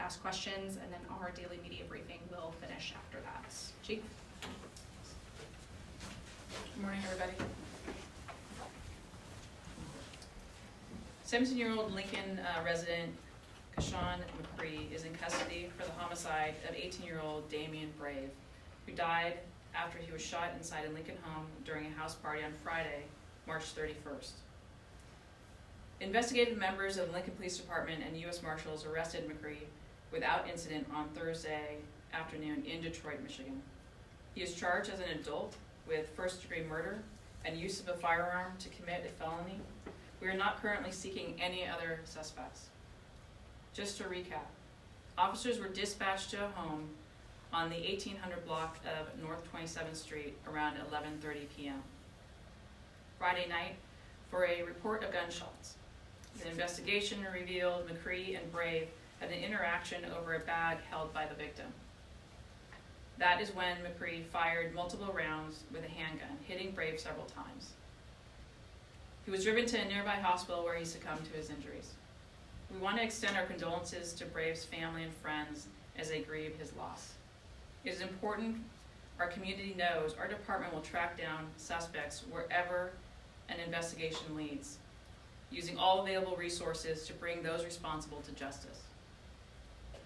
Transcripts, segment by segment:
ask questions, and then our daily media briefing will finish after that. Chief? Good morning, everybody. 17-year-old Lincoln resident Kashawn McCree is in custody for the homicide of 18-year-old Damian Brave, who died after he was shot inside a Lincoln home during a house party on Friday, March 31st. Investigative members of the Lincoln Police Department and U.S. Marshals arrested McCree without incident on Thursday afternoon in Detroit, Michigan. He is charged as an adult with first-degree murder and use of a firearm to commit a felony. We are not currently seeking any other suspects. Just to recap, officers were dispatched to a home on the 1800 block of North 27th Street around 11:30 p.m. Friday night for a report of gunshots. The investigation revealed McCree and Brave had an interaction over a bag held by the victim. That is when McCree fired multiple rounds with a handgun, hitting Brave several times. He was driven to a nearby hospital where he succumbed to his injuries. We want to extend our condolences to Brave's family and friends as they grieve his loss. It is important our community knows our department will track down suspects wherever an investigation leads, using all available resources to bring those responsible to justice.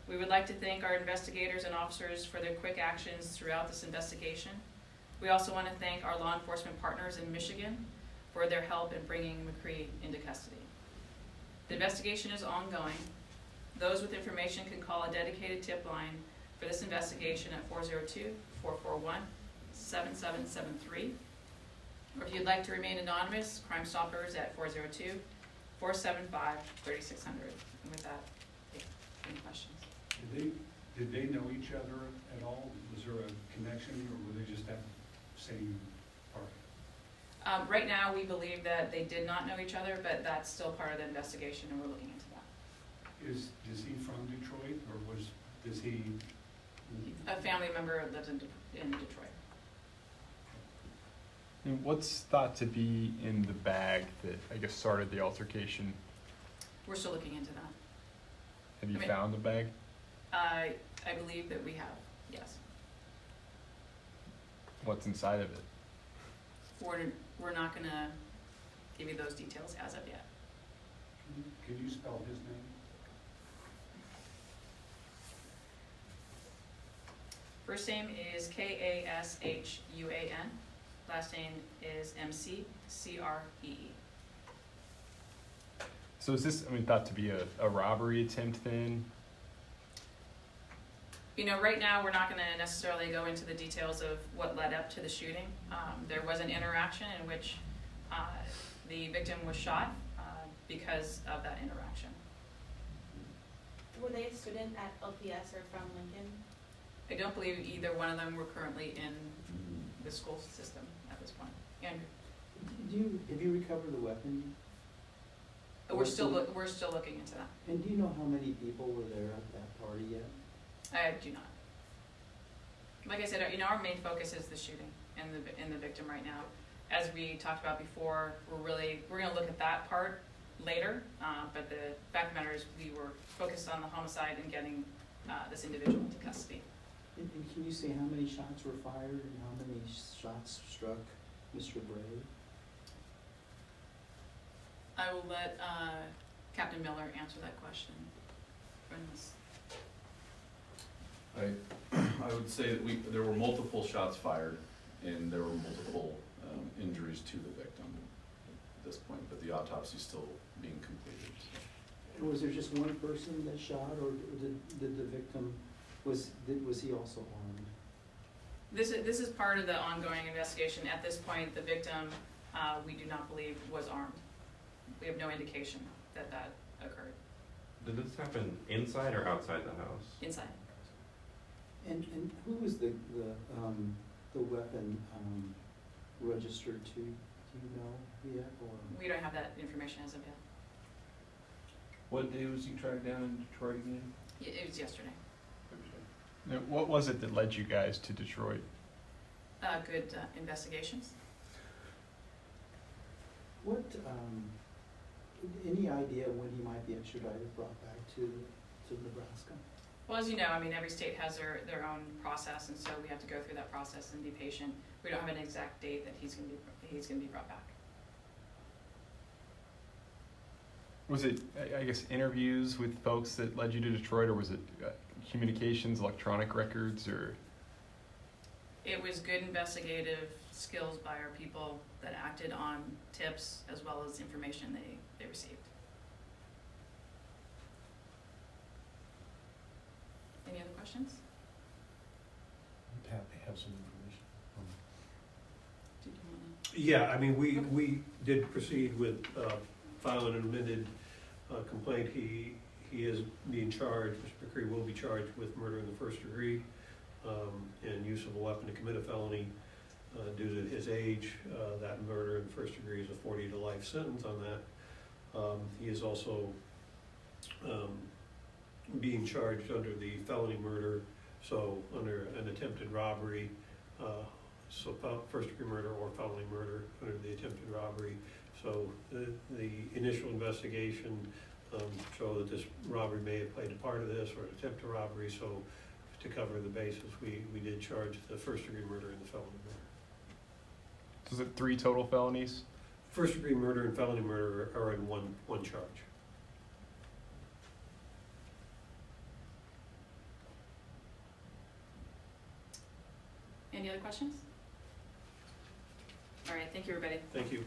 We would like to thank our investigators and officers for their quick actions throughout this investigation. We also want to thank our law enforcement partners in Michigan for their help in bringing McCree into custody. The investigation is ongoing. Those with information can call a dedicated tip line for this investigation at 402-441-7773. Or if you'd like to remain anonymous, Crime Stoppers at 402-475-3600. And with that, any questions? Did they know each other at all? Was there a connection, or were they just at the same party? Right now, we believe that they did not know each other, but that's still part of the investigation, and we're looking into that. Is he from Detroit, or does he? A family member lives in Detroit. And what's thought to be in the bag that I guess started the altercation? We're still looking into that. Have you found the bag? I believe that we have, yes. What's inside of it? We're not going to give you those details as of yet. Can you spell his name? First name is Kashhuan. Last name is Mccree. So is this, thought to be a robbery attempt then? You know, right now we're not going to necessarily go into the details of what led up to the shooting. There was an interaction in which the victim was shot because of that interaction. Were they a student at LPS or from Lincoln? I don't believe either one of them were currently in the school system at this point. Andrew? Have you recovered the weapon? We're still looking into that. And do you know how many people were there at that party yet? I do not. Like I said, our main focus is the shooting and the victim right now. As we talked about before, we're going to look at that part later. But the fact of the matter is, we were focused on the homicide and getting this individual into custody. And can you say how many shots were fired and how many shots struck Mr. Brave? I will let Captain Miller answer that question. I would say that there were multiple shots fired, and there were multiple injuries to the victim at this point, but the autopsy is still being completed. And was there just one person that shot, or did the victim, was he also armed? This is part of the ongoing investigation. At this point, the victim, we do not believe was armed. We have no indication that occurred. Did this happen inside or outside the house? Inside. And who was the weapon registered to? Do you know yet, or? We don't have that information as of yet. What day was he tracked down in Detroit again? It was yesterday. Now, what was it that led you guys to Detroit? Good investigations. What, any idea when he might be extradited, brought back to Nebraska? Well, as you know, I mean, every state has their own process, and so we have to go through that process and be patient. We don't have an exact date that he's gonna be brought back. Was it, I guess, interviews with folks that led you to Detroit, or was it communications, electronic records, or? It was good investigative skills by our people that acted on tips as well as information they received. Any other questions? Pat may have some information. Did you wanna? Yeah, I mean, we did proceed with filing an amended complaint. He is being charged, Mr. McCree will be charged with murder in the first degree and use of a weapon to commit a felony. Due to his age, that murder in the first degree is a 40 to life sentence on that. He is also being charged under the felony murder, so under an attempted robbery, so first degree murder or felony murder under the attempted robbery. So the initial investigation showed that this robbery may have played a part of this or an attempted robbery, so to cover the basis, we did charge the first degree murder and the felony murder. So is it 3 total felonies? First degree murder and felony murder are in one charge. Any other questions? All right, thank you, everybody. Thank you.